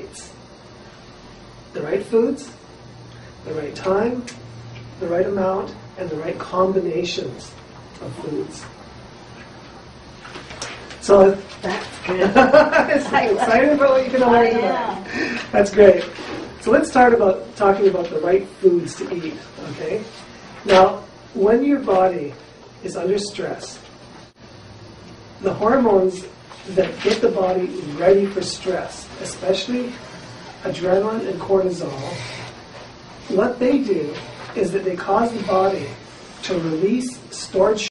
foods. The right foods, the right time, the right amount, and the right combinations of foods. So that's good. Excited about what you can learn tonight. That's great. So let's start about talking about the right foods to eat. Okay. Now, when your body is under stress, the hormones that get the body ready for stress, especially adrenaline and cortisol, what they do is that they cause the body to release stored